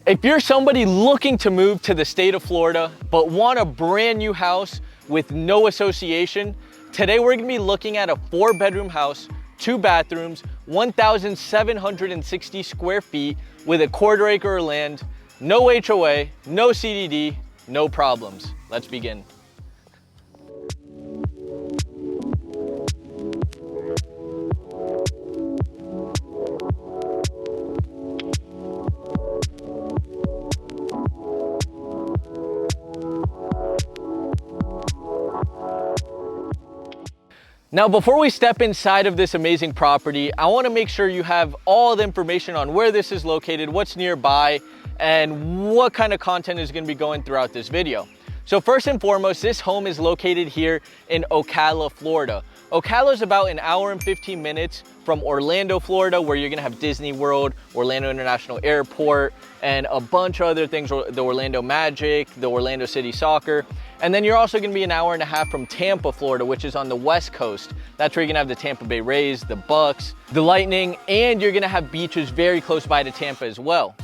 If you're somebody looking to move to the state of Florida, but want a brand new house with no association, today we're gonna be looking at a 4-bedroom house, 2 bathrooms, 1,760 square feet with a 1/4 acre of land, no HOA, no CDD, no problems. Let's begin. Now, before we step inside of this amazing property, I want to make sure you have all the information on where this is located, what's nearby, and what kind of content is going to be going throughout this video. So first and foremost, this home is located here in Ocala, Florida. Ocala is about an hour and 15 minutes from Orlando, Florida, where you're gonna have Disney World, Orlando International Airport, and a bunch of other things, the Orlando Magic, the Orlando City Soccer. And then you're also gonna be an hour and a half from Tampa, Florida, which is on the West Coast. That's where you're gonna have the Tampa Bay Rays, the Bucks, the Lightning, and you're gonna have beaches very close by to Tampa as well.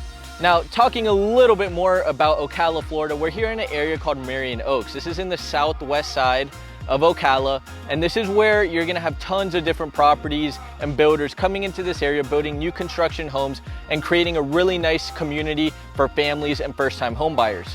Now, talking a little bit more about Ocala, Florida, we're here in an area called Marion Oaks. This is in the southwest side of Ocala, and this is where you're gonna have tons of different properties and builders coming into this area, building new construction homes and creating a really nice community for families and first-time home buyers.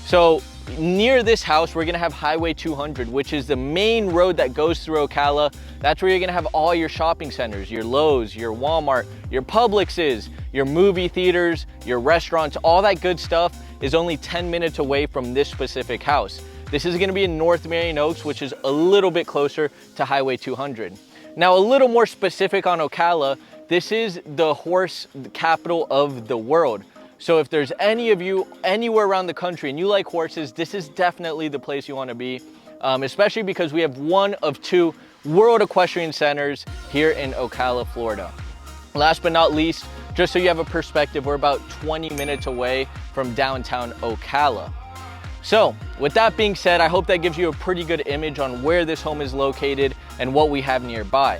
So near this house, we're gonna have Highway 200, which is the main road that goes through Ocala. That's where you're gonna have all your shopping centers, your Lowe's, your Walmart, your Publixes, your movie theaters, your restaurants, all that good stuff is only 10 minutes away from this specific house. This is gonna be in North Marion Oaks, which is a little bit closer to Highway 200. Now, a little more specific on Ocala, this is the horse capital of the world. So if there's any of you anywhere around the country and you like horses, this is definitely the place you wanna be, especially because we have one of 2 World Equestrian Centers here in Ocala, Florida. Last but not least, just so you have a perspective, we're about 20 minutes away from downtown Ocala. So with that being said, I hope that gives you a pretty good image on where this home is located and what we have nearby.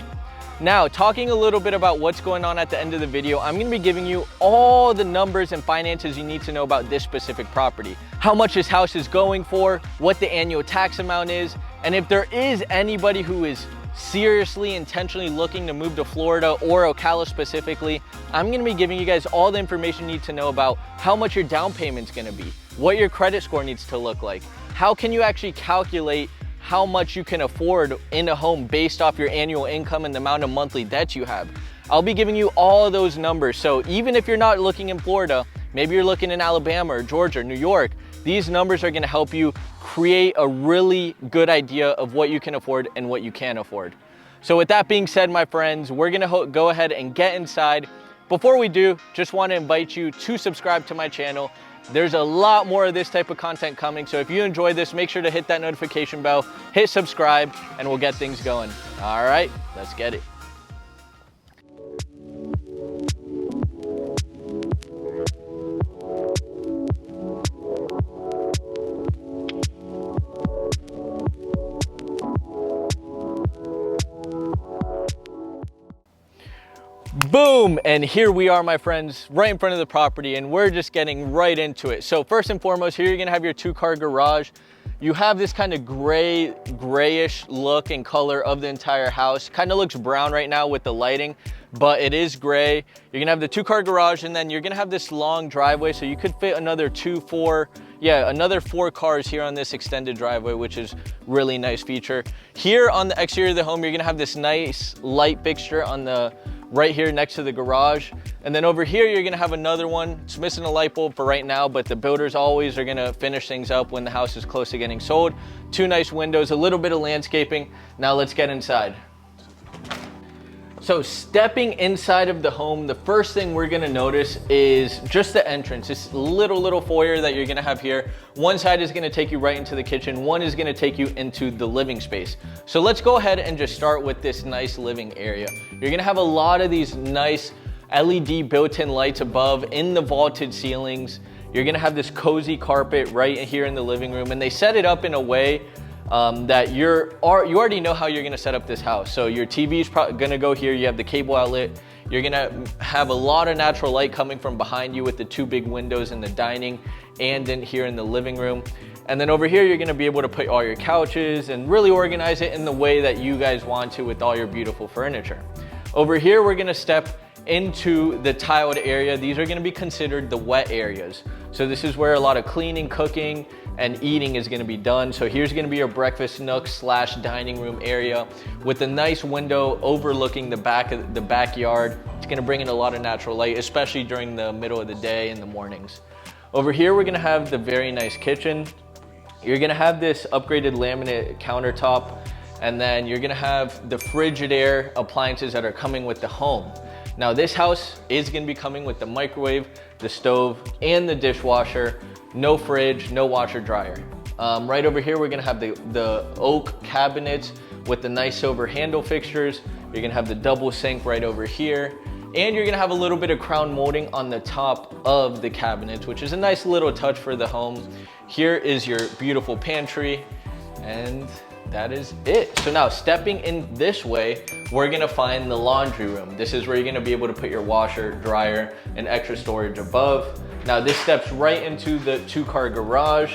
Now, talking a little bit about what's going on at the end of the video, I'm gonna be giving you all the numbers and finances you need to know about this specific property. How much this house is going for, what the annual tax amount is, and if there is anybody who is seriously, intentionally looking to move to Florida or Ocala specifically, I'm gonna be giving you guys all the information you need to know about how much your down payment's gonna be, what your credit score needs to look like, how can you actually calculate how much you can afford in a home based off your annual income and the amount of monthly debt you have. I'll be giving you all of those numbers. So even if you're not looking in Florida, maybe you're looking in Alabama or Georgia, New York, these numbers are gonna help you create a really good idea of what you can afford and what you can't afford. So with that being said, my friends, we're gonna go ahead and get inside. Before we do, just wanna invite you to subscribe to my channel. There's a lot more of this type of content coming, so if you enjoyed this, make sure to hit that notification bell, hit subscribe, and we'll get things going. All right, let's get it. Boom, and here we are, my friends, right in front of the property, and we're just getting right into it. So first and foremost, here you're gonna have your 2-car garage. You have this kind of grayish look and color of the entire house. Kind of looks brown right now with the lighting, but it is gray. You're gonna have the 2-car garage, and then you're gonna have this long driveway, so you could fit another 4 cars here on this extended driveway, which is really nice feature. Here on the exterior of the home, you're gonna have this nice light fixture on the right here next to the garage. And then over here, you're gonna have another one. It's missing a light bulb for right now, but the builders always are gonna finish things up when the house is close to getting sold. 2 nice windows, a little bit of landscaping. Now let's get inside. So stepping inside of the home, the first thing we're gonna notice is just the entrance. This little foyer that you're gonna have here. One side is gonna take you right into the kitchen. One is gonna take you into the living space. So let's go ahead and just start with this nice living area. You're gonna have a lot of these nice LED built-in lights above in the vaulted ceilings. You're gonna have this cozy carpet right here in the living room, and they set it up in a way that you already know how you're gonna set up this house. So your TV is gonna go here, you have the cable outlet, You're gonna have a lot of natural light coming from behind you with the 2 big windows in the dining and in here in the living room. And then over here, you're gonna be able to put all your couches and really organize it in the way that you guys want to with all your beautiful furniture. Over here, we're gonna step into the tiled area. These are gonna be considered the wet areas. So this is where a lot of cleaning, cooking, and eating is gonna be done. So here's gonna be your breakfast nook slash dining room area with a nice window overlooking the backyard. It's gonna bring in a lot of natural light, especially during the middle of the day in the mornings. Over here, we're gonna have the very nice kitchen. You're gonna have this upgraded laminate countertop, and then you're gonna have the Frigidaire appliances that are coming with the home. Now this house is gonna be coming with the microwave, the stove, and the dishwasher. No fridge, no washer dryer. Right over here, we're gonna have the oak cabinets with the nice silver handle fixtures. You're gonna have the double sink right over here. And you're gonna have a little bit of crown molding on the top of the cabinets, which is a nice little touch for the home. Here is your beautiful pantry, and that is it. So now stepping in this way, we're gonna find the laundry room. This is where you're gonna be able to put your washer, dryer, and extra storage above. Now this steps right into the 2-car garage.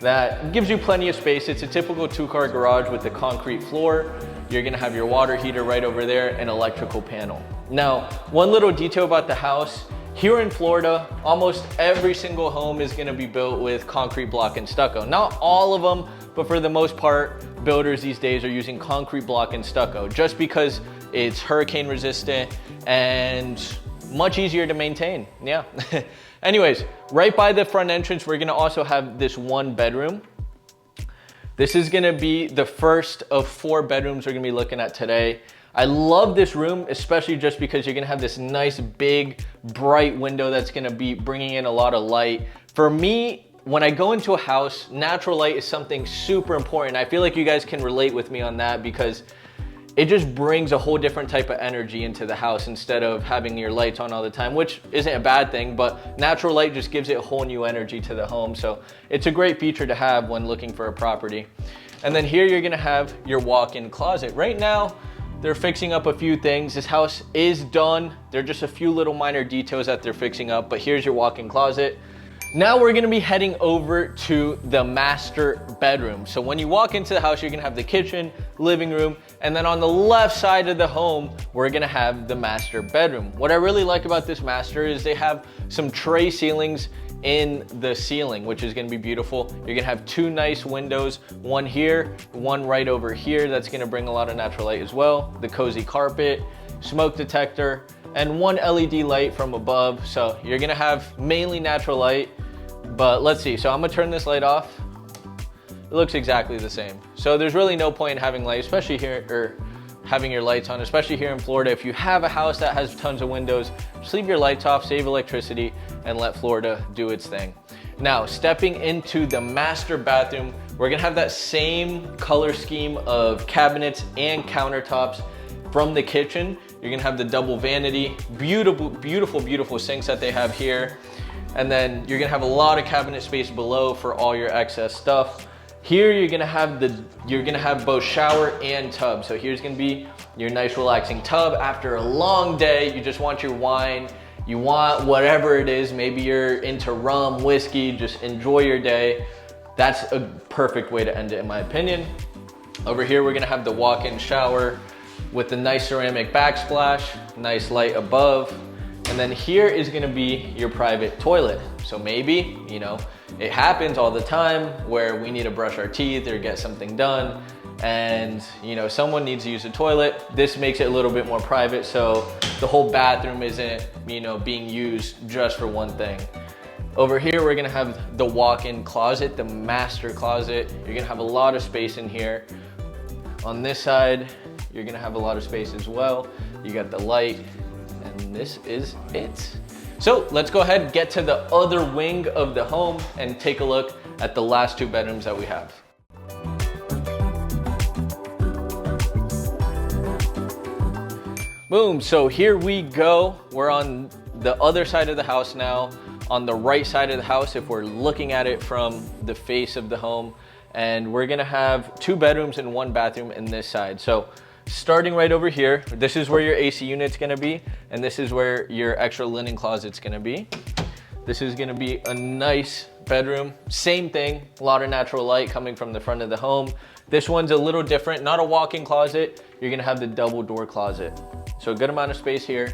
That gives you plenty of space. It's a typical 2-car garage with the concrete floor. You're gonna have your water heater right over there and electrical panel. Now, one little detail about the house, here in Florida, almost every single home is gonna be built with concrete block and stucco. Not all of them, but for the most part, builders these days are using concrete block and stucco just because it's hurricane resistant and much easier to maintain, yeah. Anyways, right by the front entrance, we're gonna also have this 1 bedroom. This is gonna be the first of 4 bedrooms we're gonna be looking at today. I love this room, especially just because you're gonna have this nice, big, bright window that's gonna be bringing in a lot of light. For me, when I go into a house, natural light is something super important. I feel like you guys can relate with me on that because it just brings a whole different type of energy into the house instead of having your lights on all the time, which isn't a bad thing, but natural light just gives it a whole new energy to the home. So it's a great feature to have when looking for a property. And then here you're gonna have your walk-in closet. Right now, they're fixing up a few things. This house is done. There are just a few little minor details that they're fixing up, but here's your walk-in closet. Now we're gonna be heading over to the master bedroom. So when you walk into the house, you're gonna have the kitchen, living room, and then on the left side of the home, we're gonna have the master bedroom. What I really like about this master is they have some tray ceilings in the ceiling, which is gonna be beautiful. You're gonna have 2 nice windows, one here, one right over here. That's gonna bring a lot of natural light as well. The cozy carpet, smoke detector, and 1 LED light from above. So you're gonna have mainly natural light, but let's see. So I'm gonna turn this light off. It looks exactly the same. So there's really no point in having light, especially here, or having your lights on, especially here in Florida. If you have a house that has tons of windows, just leave your lights off, save electricity, and let Florida do its thing. Now, stepping into the master bathroom, we're gonna have that same color scheme of cabinets and countertops from the kitchen. You're gonna have the double vanity, beautiful, beautiful, beautiful sinks that they have here. And then you're gonna have a lot of cabinet space below for all your excess stuff. Here you're gonna have both shower and tub. So here's gonna be your nice relaxing tub. After a long day, you just want your wine, you want whatever it is, maybe you're into rum, whiskey, just enjoy your day. That's a perfect way to end it in my opinion. Over here, we're gonna have the walk-in shower with the nice ceramic backsplash, nice light above. And then here is gonna be your private toilet. So maybe, you know, it happens all the time where we need to brush our teeth or get something done and, you know, someone needs to use the toilet. This makes it a little bit more private so the whole bathroom isn't, you know, being used just for one thing. Over here, we're gonna have the walk-in closet, the master closet. You're gonna have a lot of space in here. On this side, you're gonna have a lot of space as well. You got the light, and this is it. So let's go ahead and get to the other wing of the home and take a look at the last 2 bedrooms that we have. Boom, so here we go. We're on the other side of the house now, on the right side of the house if we're looking at it from the face of the home. And we're gonna have 2 bedrooms and 1 bathroom in this side. So Starting right over here, this is where your AC unit's gonna be, and this is where your extra linen closet's gonna be. This is gonna be a nice bedroom. Same thing, a lot of natural light coming from the front of the home. This one's a little different, not a walk-in closet. You're gonna have the double door closet. So a good amount of space here.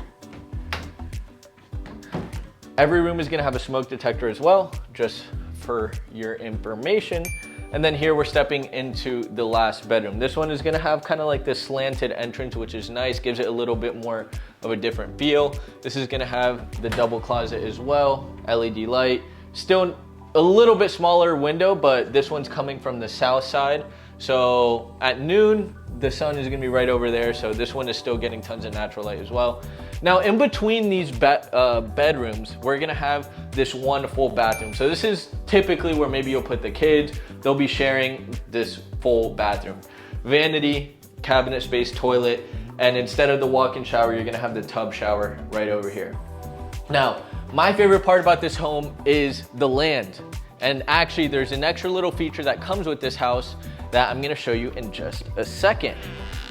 Every room is gonna have a smoke detector as well, just for your information. And then here we're stepping into the last bedroom. This one is gonna have kind of like this slanted entrance, which is nice, gives it a little bit more of a different feel. This is gonna have the double closet as well, LED light. Still a little bit smaller window, but this one's coming from the south side. So at noon, the sun is gonna be right over there. So this one is still getting tons of natural light as well. Now in between these bedrooms, we're gonna have this one full bathroom. So this is typically where maybe you'll put the kids. They'll be sharing this full bathroom. Vanity, cabinet space, toilet, and instead of the walk-in shower, you're gonna have the tub shower right over here. Now, my favorite part about this home is the land. And actually there's an extra little feature that comes with this house that I'm gonna show you in just a second.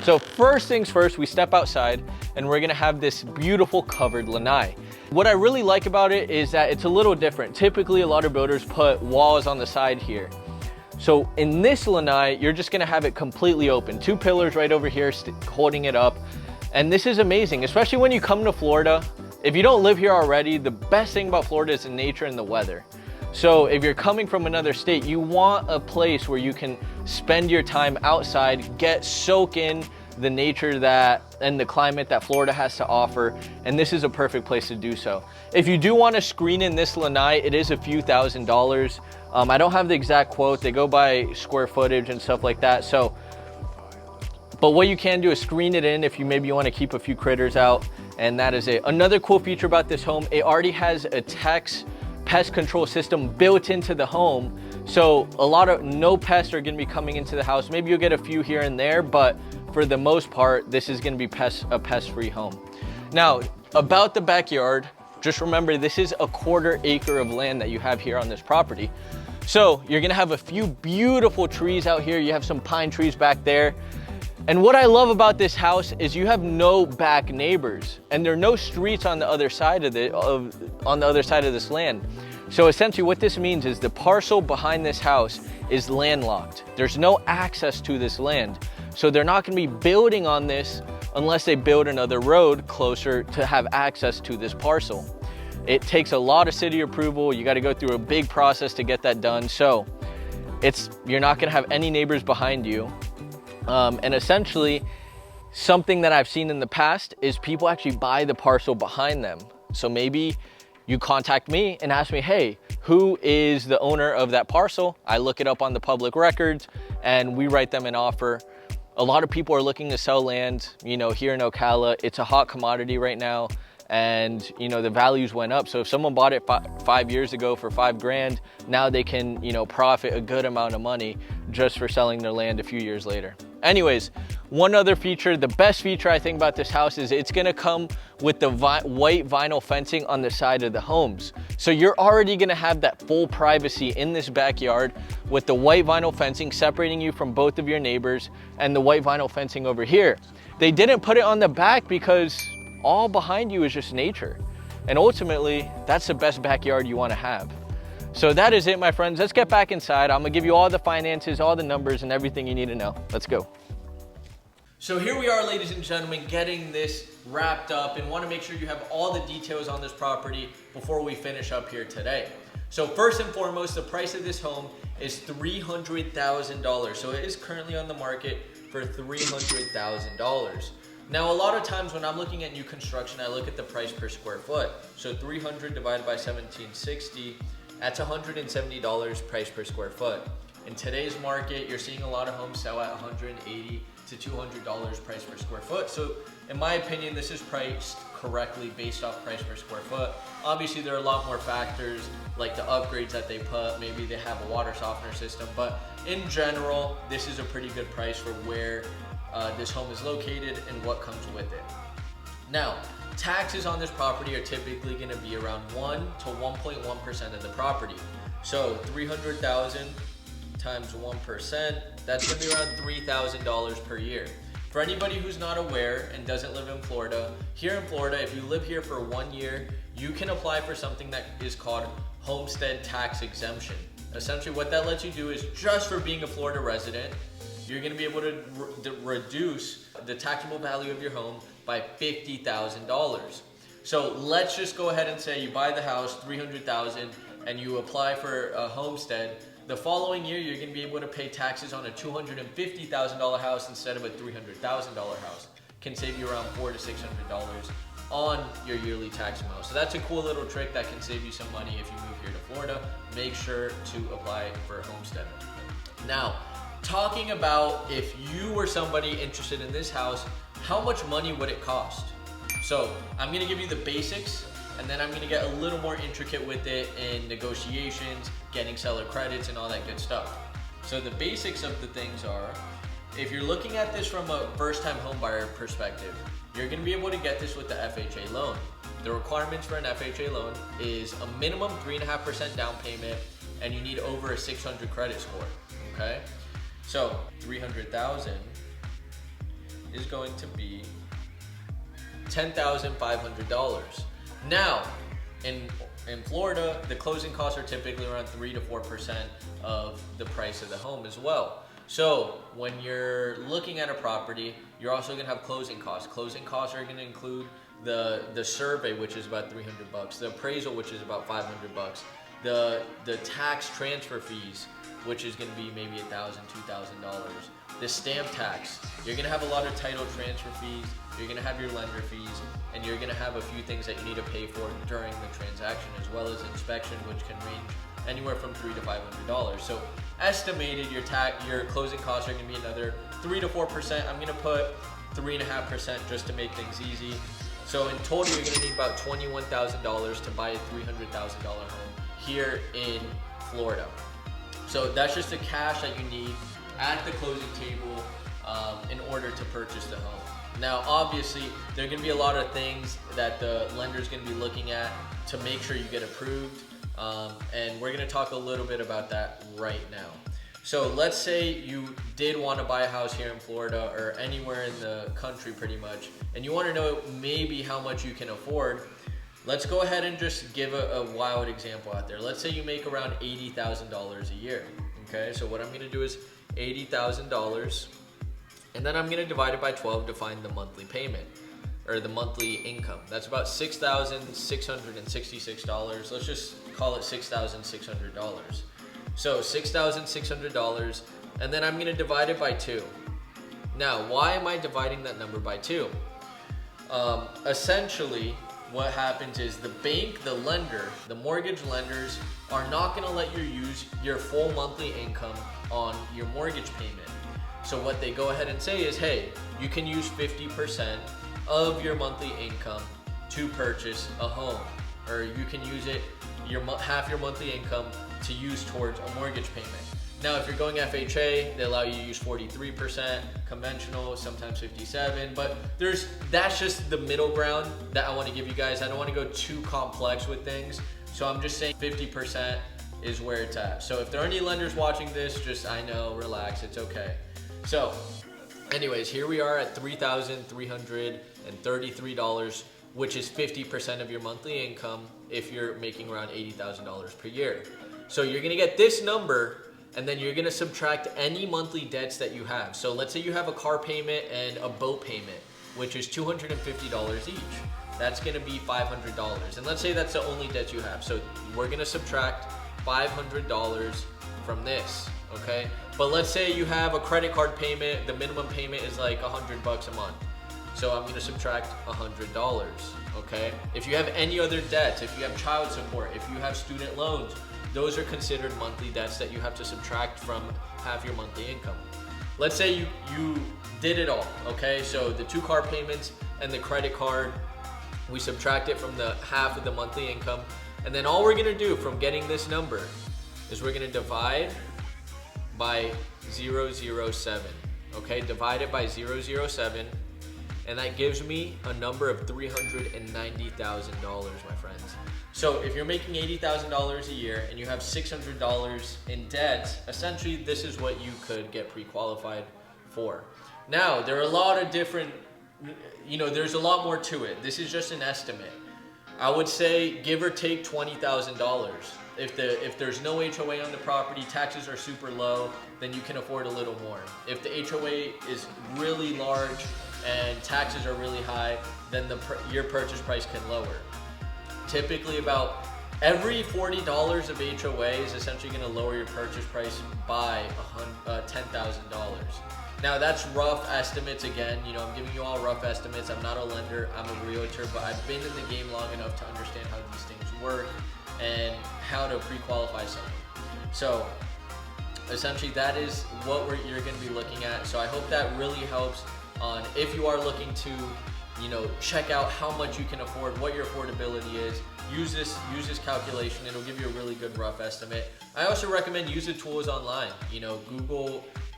So first things first, we step outside and we're gonna have this beautiful covered lanai. What I really like about it is that it's a little different. Typically, a lot of builders put walls on the side here. So in this lanai, you're just gonna have it completely open. 2 pillars right over here holding it up. And this is amazing, especially when you come to Florida. If you don't live here already, the best thing about Florida is the nature and the weather. So if you're coming from another state, you want a place where you can spend your time outside, soak in the nature and the climate that Florida has to offer, and this is a perfect place to do so. If you do want to screen in this lanai, it is a few $1,000s. I don't have the exact quote. They go by square footage and stuff like that. So, but what you can do is screen it in if you maybe want to keep a few critters out, and that is it. Another cool feature about this home, it already has a pest control system built into the home. So no pests are gonna be coming into the house. Maybe you'll get a few here and there, but for the most part, this is gonna be a pest-free home. Now, about the backyard, just remember this is a 1/4 acre of land that you have here on this property. So you're gonna have a few beautiful trees out here. You have some pine trees back there. And what I love about this house is you have no back neighbors, and there are no streets on the other side of this land. So essentially what this means is the parcel behind this house is landlocked. There's no access to this land. So they're not gonna be building on this unless they build another road closer to have access to this parcel. It takes a lot of city approval. You gotta go through a big process to get that done. So you're not gonna have any neighbors behind you. And essentially, something that I've seen in the past is people actually buy the parcel behind them. So maybe you contact me and ask me, hey, who is the owner of that parcel? I look it up on the public records and we write them an offer. A lot of people are looking to sell land, here in Ocala. It's a hot commodity right now, and the values went up. So if someone bought it 5 years ago for $5 grand, now they can profit a good amount of money just for selling their land a few years later. Anyways, one other feature, the best feature I think about this house is it's gonna come with the white vinyl fencing on the side of the homes. So you're already gonna have that full privacy in this backyard with the white vinyl fencing separating you from both of your neighbors and the white vinyl fencing over here. They didn't put it on the back because all behind you is just nature. And ultimately, that's the best backyard you wanna have. So that is it, my friends. Let's get back inside. I'm gonna give you all the finances, all the numbers, and everything you need to know. Let's go. So here we are, ladies and gentlemen, getting this wrapped up, and want to make sure you have all the details on this property before we finish up here today. So first and foremost, the price of this home is $300,000. So it is currently on the market for $300,000. Now, a lot of times when I'm looking at new construction, I look at the price per square foot. So 300 divided by 1760, that's $170 price per square foot. In today's market, you're seeing a lot of homes sell at $180 to $200 price per square foot. So in my opinion, this is priced correctly based off price per square foot. Obviously, there are a lot more factors like the upgrades that they put. Maybe they have a water softener system, but in general, this is a pretty good price for where this home is located and what comes with it. Now, taxes on this property are typically gonna be around 1 to 1.1% of the property. So 300,000 times 1%, that's gonna be around $3,000 per year. For anybody who's not aware and doesn't live in Florida, here in Florida, if you live here for 1 year, you can apply for something that is called homestead tax exemption. Essentially what that lets you do is, just for being a Florida resident, you're gonna be able to reduce the taxable value of your home by $50,000. So let's just go ahead and say you buy the house, $300,000, and you apply for a homestead. The following year, you're gonna be able to pay taxes on a $250,000 house instead of a $300,000 house. Can save you around $400 to $600 on your yearly tax amount. So that's a cool little trick that can save you some money if you move here to Florida. Make sure to apply for a homestead. Now, talking about if you were somebody interested in this house, how much money would it cost? So I'm gonna give you the basics, and then I'm gonna get a little more intricate with it in negotiations, getting seller credits, and all that good stuff. So the basics of the things are, if you're looking at this from a first-time homebuyer perspective, you're gonna be able to get this with the FHA loan. The requirements for an FHA loan is a minimum 3.5% down payment, and you need over a 600 credit score, okay? So 300,000 is going to be $10,500. Now, in Florida, the closing costs are typically around 3 to 4% of the price of the home as well. So when you're looking at a property, you're also gonna have closing costs. Closing costs are gonna include the survey, which is about $300, the appraisal, which is about $500, the tax transfer fees, which is gonna be maybe $1,000, $2,000. The stamp tax, you're gonna have a lot of title transfer fees, you're gonna have your lender fees, and you're gonna have a few things that you need to pay for during the transaction, as well as inspection, which can range anywhere from $300 to $500. So estimated your closing costs are gonna be another 3 to 4%. I'm gonna put 3.5% just to make things easy. So in total, you're gonna need about $21,000 to buy a $300,000 home here in Florida. So that's just the cash that you need at the closing table in order to purchase the home. Now, obviously, there are gonna be a lot of things that the lender's gonna be looking at to make sure you get approved. And we're gonna talk a little bit about that right now. So let's say you did wanna buy a house here in Florida or anywhere in the country pretty much, and you wanna know maybe how much you can afford. Let's go ahead and just give a wild example out there. Let's say you make around $80,000 a year, okay? So what I'm gonna do is $80,000, and then I'm gonna divide it by 12 to find the monthly payment, or the monthly income. That's about $6,666. Let's just call it $6,600. So $6,600, and then I'm gonna divide it by 2. Now, why am I dividing that number by 2? Essentially, what happens is the bank, the lender, the mortgage lenders are not gonna let you use your full monthly income on your mortgage payment. So what they go ahead and say is, hey, you can use 50% of your monthly income to purchase a home, or you can use it half your monthly income to use towards a mortgage payment. Now, if you're going FHA, they allow you to use 43%, conventional, sometimes 57%, but that's just the middle ground that I want to give you guys. I don't want to go too complex with things, so I'm just saying 50% is where it's at. So if there are any lenders watching this, I know, relax, it's okay. So anyways, here we are at $3,333, which is 50% of your monthly income if you're making around $80,000 per year. So you're gonna get this number, and then you're gonna subtract any monthly debts that you have. So let's say you have a car payment and a boat payment, which is $250 each. That's gonna be $500. And let's say that's the only debt you have. So we're gonna subtract $500 from this, okay? But let's say you have a credit card payment, the minimum payment is like $100 a month. So I'm gonna subtract $100, okay? If you have any other debts, if you have child support, if you have student loans, those are considered monthly debts that you have to subtract from half your monthly income. Let's say you did it all, okay? So the 2 car payments and the credit card, we subtract it from the half of the monthly income. And then all we're gonna do from getting this number is we're gonna divide by 007, okay? Divide it by 007, and that gives me a number of $390,000, my friends. So if you're making $80,000 a year and you have $600 in debt, essentially this is what you could get pre-qualified for. Now, there are a lot of different, there's a lot more to it. This is just an estimate. I would say give or take $20,000. If there's no HOA on the property, taxes are super low, then you can afford a little more. If the HOA is really large and taxes are really high, then your purchase price can lower. Typically about every $40 of HOA is essentially going to lower your purchase price by $10,000. Now that's rough estimates again, I'm giving you all rough estimates. I'm not a lender, I'm a realtor, but I've been in the game long enough to understand how these things work and how to pre-qualify someone. So essentially that is what you're going to be looking at. So I hope that really helps on if you are looking to check out how much you can afford, what your affordability is. Use this calculation. It'll give you a really good rough estimate. I also recommend use the tools online.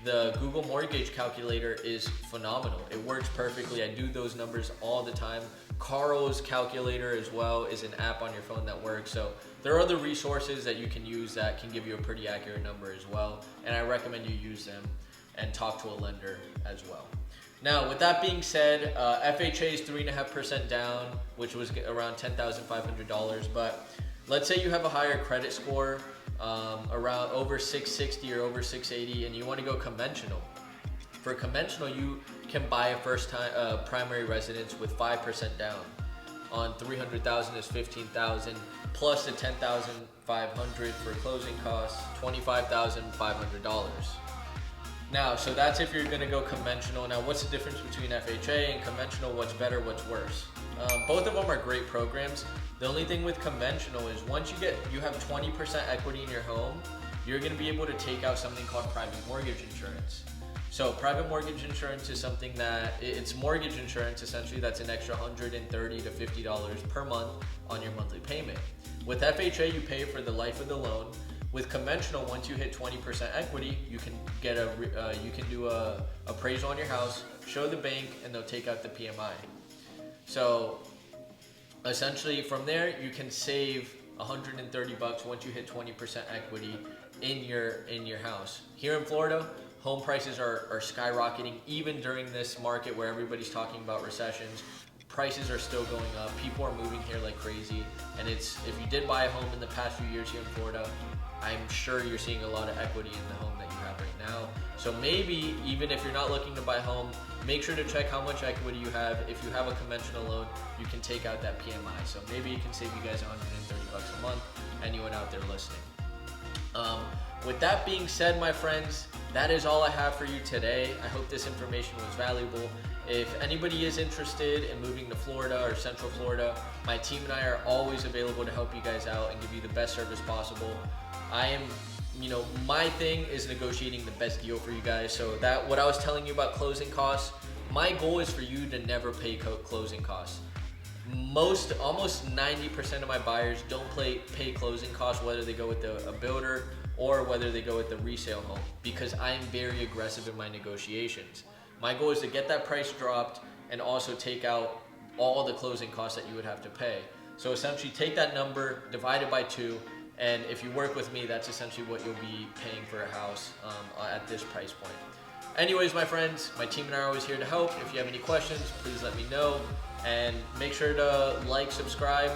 The Google Mortgage Calculator is phenomenal. It works perfectly. I do those numbers all the time. Carl's calculator as well is an app on your phone that works. So there are other resources that you can use that can give you a pretty accurate number as well. And I recommend you use them and talk to a lender as well. Now, with that being said, FHA is 3.5% down, which was around $10,500. But let's say you have a higher credit score, around over 660 or over 680, and you want to go conventional. For conventional, you can buy a first-time primary residence with 5% down. On 300,000 is 15,000 plus the 10,500 for closing costs, $25,500. Now, so that's if you're going to go conventional. Now, what's the difference between FHA and conventional? What's better? What's worse? Both of them are great programs. The only thing with conventional is once you have 20% equity in your home, you're going to be able to take out something called private mortgage insurance. So private mortgage insurance is something that it's mortgage insurance essentially that's an extra $130 to $50 per month on your monthly payment. With FHA, you pay for the life of the loan. With conventional, once you hit 20% equity, you can get you can do a appraisal on your house, show the bank, and they'll take out the PMI. So essentially from there, you can save $130 once you hit 20% equity in your house. Here in Florida, home prices are skyrocketing. Even during this market where everybody's talking about recessions, prices are still going up. People are moving here like crazy. And if you did buy a home in the past few years here in Florida, I'm sure you're seeing a lot of equity in the home that you have right now. So maybe even if you're not looking to buy a home, make sure to check how much equity you have. If you have a conventional loan, you can take out that PMI. So maybe it can save you guys $130 a month. Anyone out there listening? With that being said, my friends, that is all I have for you today. I hope this information was valuable. If anybody is interested in moving to Florida or Central Florida, my team and I are always available to help you guys out and give you the best service possible. My thing is negotiating the best deal for you guys. So what I was telling you about closing costs, my goal is for you to never pay closing costs. Almost 90% of my buyers don't pay closing costs, whether they go with a builder or whether they go with the resale home, because I am very aggressive in my negotiations. My goal is to get that price dropped and also take out all the closing costs that you would have to pay. So essentially take that number, divide it by 2, and if you work with me, that's essentially what you'll be paying for a house at this price point. Anyways, my friends, my team and I are always here to help. If you have any questions, please let me know. And make sure to like, subscribe.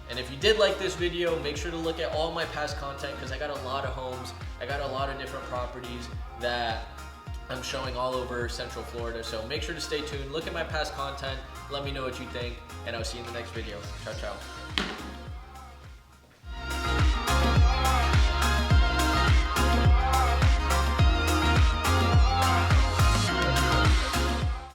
And if you did like this video, make sure to look at all my past content, because I got a lot of homes. I got a lot of different properties that I'm showing all over Central Florida. So make sure to stay tuned. Look at my past content. Let me know what you think. And I'll see you in the next video. Ciao, ciao.